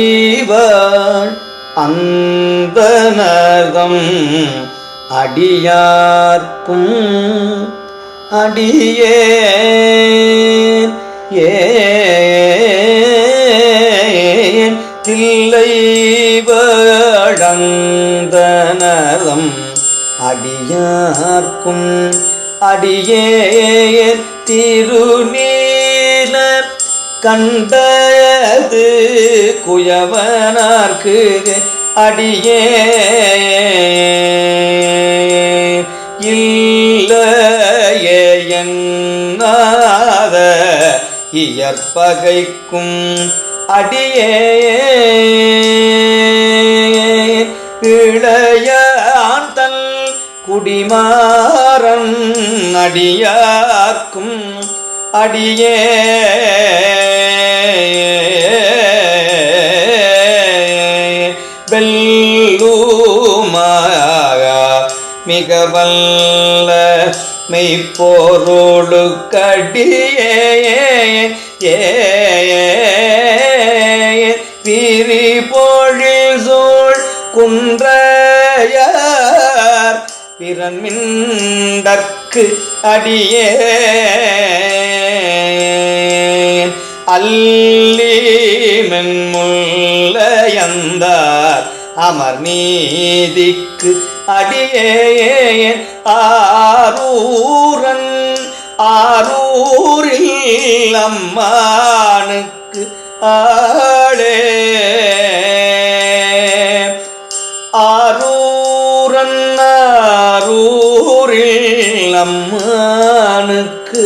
தில்லைவாழ் அந்தணர்தம் அடியார்க்கும் அடியேன் தில்லைவாழ் அந்தணர்தம் அடியார்க்கும் அடியேன் திருநீல கண்டது குயவனார்க்கு அடியேன் இல்லையே என்னாத இயற்பகைக்கும் அடியேன் இளையான் தன் குடிமாறன் அடியார்க்கும் அடியே வெல்லுமாக மிக வல்ல மெய்ப்பொருளுக்கடியே விரிபொழில் சூழ் குன்றையார் பிறன்மிண்டற்கு அடியே அல்லி மென்முல்லையந்தார் அமர் நீதிக்கு அடியேன் ஆரூரன் ஆரூரில் அம்மானுக்கு ஆளே ஆரூரன் ஆரூரில் அம்மானுக்கு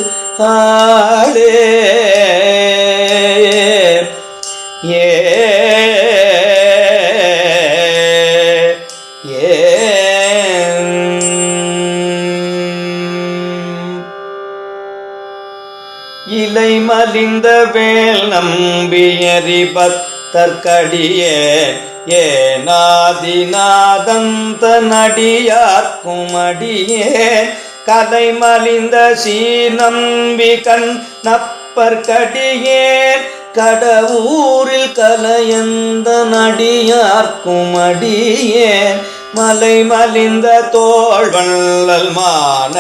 ஆளே இலை மலிந்த வேல் நம்பியறி பத்தற்கடியே ஏனாதிநாதந்த நடியார்க்கும் அடியேன் கலை மலிந்த சீர் நம்பி கண் நப்பற்கடியேன் கடவுரில் கலையந்த நடியார்க்கும் அடியேன் மலை மலிந்த தோள்வள்ளல் மான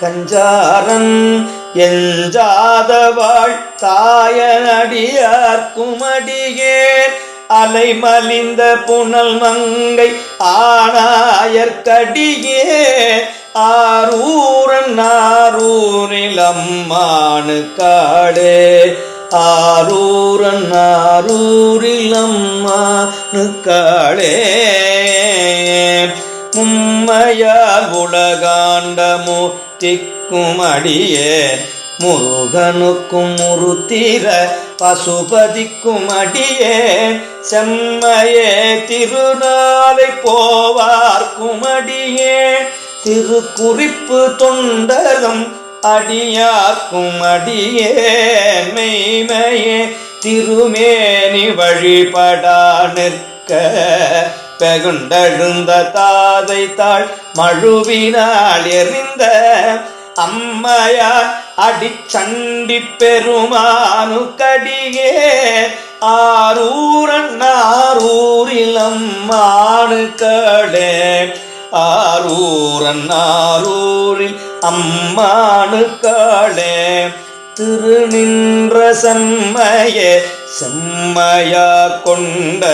கஞ்சாரன் எஞ்சாதவாள் தாய நடியார்க்கும் அடியேன் அலை மலிந்த புனல் மங்கை ஆனாயற்கடியேன் ஆரூரன் ஆரூரில் அம்மானு காடே ஆரூரன் ஆரூரில் அம்மானு காடே மும்மையால் உலகாண்ட மூர்த்திக்கும் அடியேன் முருகனுக்கும் முருத்திர பசுபதிக்கும் அடியேன் செம்மையே திருநாளை போவார்க்கும் அடியேன் திருக்குறிப்பு தொண்டரும் அடியார்க்கும் அடியேன் மெய்மையே திருமேனி வழிபடா நிற்க பெகுண்டழுந்த தாதை தாள் மழுவினால் எறிந்த அம்மையார் அடிச்சண்டி பெருமானு கடியே ஆரூரன் ஆரூரில் அம்மானு கடே ஆரூரன் ஆரூரில் அம்மானு கடே திருநின்ற செம்மையே செம்மையா கொண்ட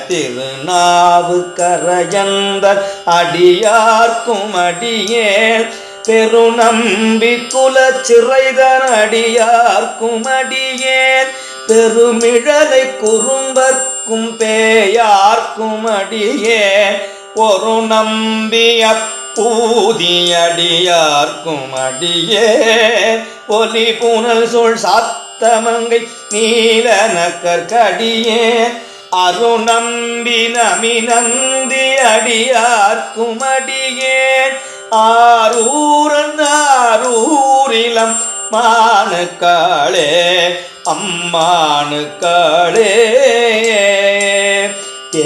திருநாவு கரையந்தர் அடியார்க்கும் அடியேன் பெருநம்பி குலச்சிறைதன் அடியார்க்கும் அடியேன் பெருமிழலை குறும்பர்க்கும் பேயார்க்கும் அடியேன் ஒரு நம்பிய பூதியடியார்க்கும் அடியேன் ஒலி புனல் சொல் சாத்தமங்கை நீலனக்கற்கடியேன் அருநம்பி நமிநந்தி அடியார்க்கும் அடியேன் ஆரூரன் ஆரூரிலம் மானுக்காளே அம்மானுக்காளே ஏ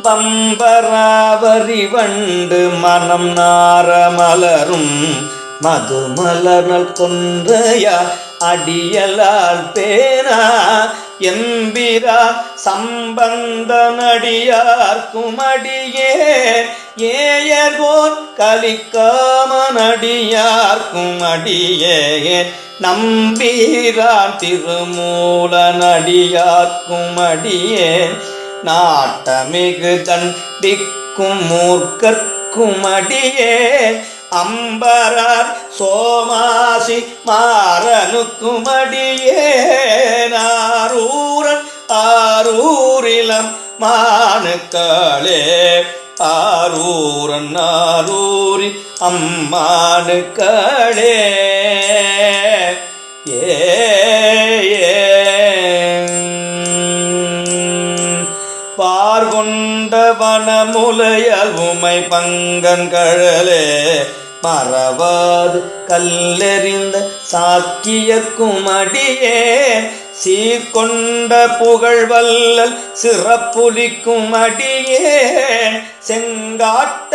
பம்பராவரி வண்டு மனம் நார மலரும் மதுமலர்நல் கொன்றையா அடியலால் பேனா எம்பிரா சம்பந்தனடியார்க்கும் அடியே ஏயர்கோன் கலிக்காமனடியார்க்கும் அடியேன் நம்பீரான் திருமூலனடியார்க்கும் அடியேன் நாட்டமிகு தண்டிக்கும் மூர்க்கர்க்கும் அடியேன் அம்பரார் சோமாசி மாறனுக்கும் அடியேன் ஆரூரன் ஆரூரிலம் மானுக்களே ஆரூரன் ஆரூரி அம்மானுக்களே பார்கொண்ட வனமுலையல் உமை பங்கன் கழலே மறவாது கல்லெறிந்த சாக்கியர்க்கும் அடியேன் சீர்கொண்ட புகழ்வல்லல் சிறப்புலிக்கும் அடியேன் செங்காட்டங்குடிமேய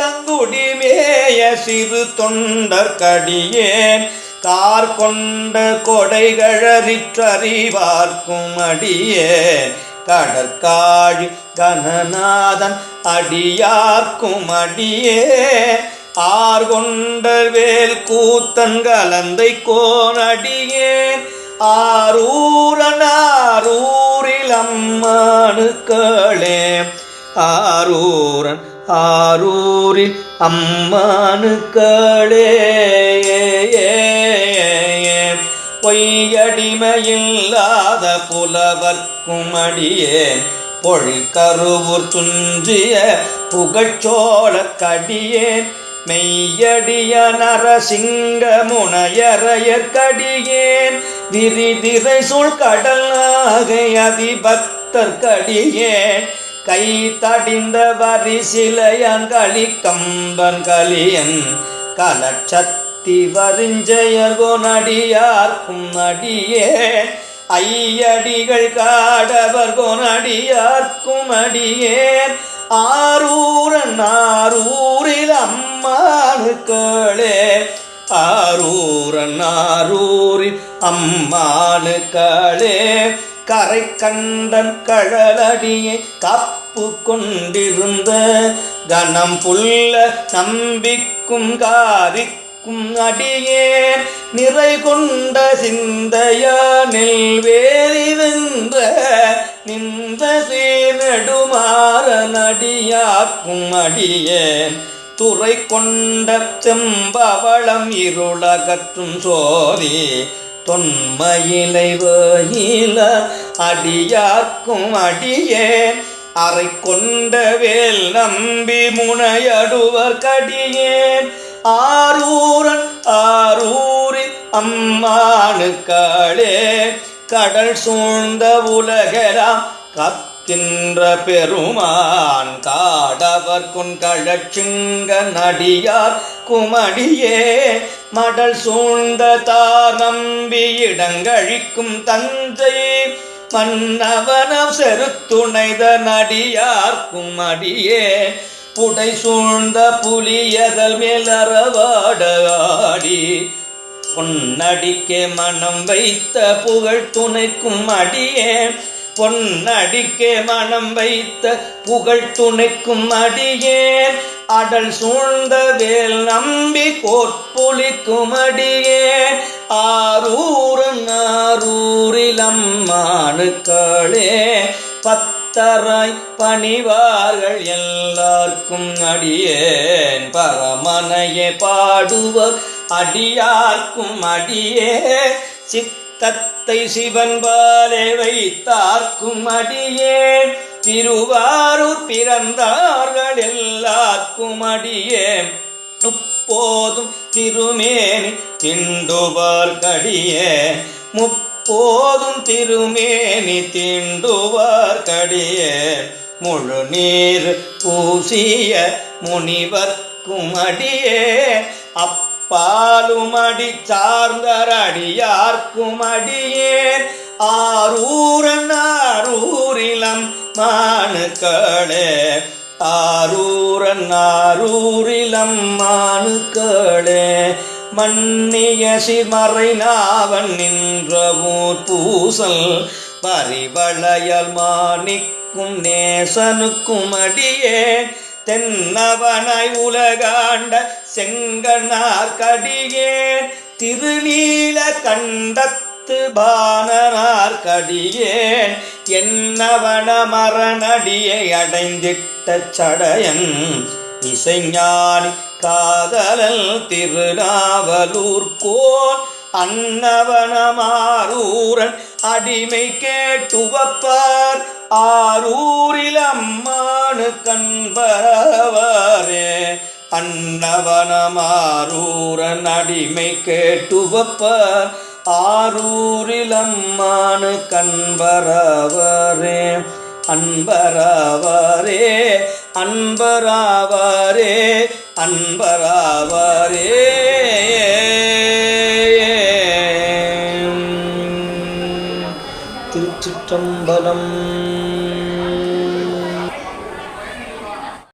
சிறு தொண்டற்கடியேன் கார் கொண்ட கொடைகழறிற்றறிவார்க்கும் அடியேன் கடற்காழி கணநாதன் அடியார்க்கும் அடியேன் ஆர்கொண்ட வேல் கூத்தன் கலந்தை கோனடியேன் ஆரூரன் ஆரூரில் அம்மானுக்களே ஆரூரன் ஆரூரில் அம்மானுக்களே பொய்யடிமையில்லாத புலவர்க்கும் அடியேன் பொழிற்கருவூர் துஞ்சிய புகழ்ச்சோழ கடியேன் மெய்யடிய நரசிங்க முனையரையற்கடியேன் விரிதிரை சூழ் கடல் நாகை அதிபக்தர்கடியேன் கை தடிந்த வரிசிலையன் களி கம்பன் கலியன் கலட்சத்தி வருஞ்செயர்கொனடியார்க்கும் அடியேன் ஐயடிகள் காடவர் கொனடியார்க்கும் அடியேன் ஆரூரன் ஆரூரில் அம்மானுக்களே ஆரூரன் ஆரூரில் அம்மானுக்களே கரை கண்டன் கழலடியை காப்பு கொண்டிருந்த கணம் புல்ல நம்பிக்கும் காரிக்கும் அடியேன் நிறை கொண்ட சிந்தையானில் வேறி வென்ற நின்ற சீர்நெடுமாறனடியார்க்கும் அடியேன் துறை கொண்ட செம்பவளம் இருளகற்றும் சோதி தொன்மயிலை வயில அடியார்க்கும் அடியேன் அறை கொண்ட வேல் நம்பி முனையடுவர் கடியேன் ஆரூரன் ஆரூரில் அம்மானுக்களே கடல் சூழ்ந்த உலகெல்லாம் காக்கின்ற பெருமான் காடவர் கொண்கழச்சிங்க நடியார் குமடியே மடல் சூழ்ந்த தார் நம்பி இடங்கழிக்கும் தந்தை மன்னவனம் செருத்துணைத நடியார்க்கும் அடியே புடை சூழ்ந்த புலியதல் மேலறவாட ஆடி பொன்னடிக்கே மனம் வைத்த புகழ் துணைக்கும் அடியே பொன்னடிக்கே மனம் வைத்த புகழ் துணைக்கும் அடியேன் அடல் சூழ்ந்த வேல் நம்பி கோட்புலிக்கும் அடியேன் ஆரூரன் ஆரூரில் அம்மானுக்களே பத்தராய் பணிவார்கள் எல்லார்க்கும் அடியேன் பரமனையே பாடுவர் அடியார்க்கும் அடியே சித்தத்தை சிவன் பாலே வைத்தார்க்கும் அடியேன் திருவாரூர் பிறந்தார்கள் எல்லார்க்கும் அடியேன் முப்போதும் திருமேனி திண்டுவார்கடியே முப்போதும் திருமேனி திண்டுவார்கடியே முழு நீர் பூசிய முனிவர்க்கும் அடியே அப்பாலும் அடி சார்ந்தர் அடியார்க்கும் அடியேன் ஆரூரன் ஆரூரிலம் மானுக்களே ஆரூரன் ஆரூரிலம்மானுக்களே மன்னிய சிமறை நாவன் நின்ற ஊர் பூசல் பரிவளையல் மாணிக்கும் நேசனுக்கும் அடியேன் தென்னவனாய் உலகாண்ட செங்கனார் கடியேன் திருநீல கண்டத்து பாணனார் கடியேன் என்னவன மரணடியை அடைந்திட்ட சடையன் இசைஞானி காதலல் திருநாவலூர் கோன் அன்னவனமாரூரன் அடிமை கேட்டுவப்பார் ஆரூரில் அம்மானு கண்பரவரே அன்னவனமாரூரன் அடிமை கேட்டுவப்பார் ஆரூரில் அம்மானு கண்பரவரே அன்பரவரே அன்பரவரே அன்பரவரே திருச்சிற்றம்பலம்.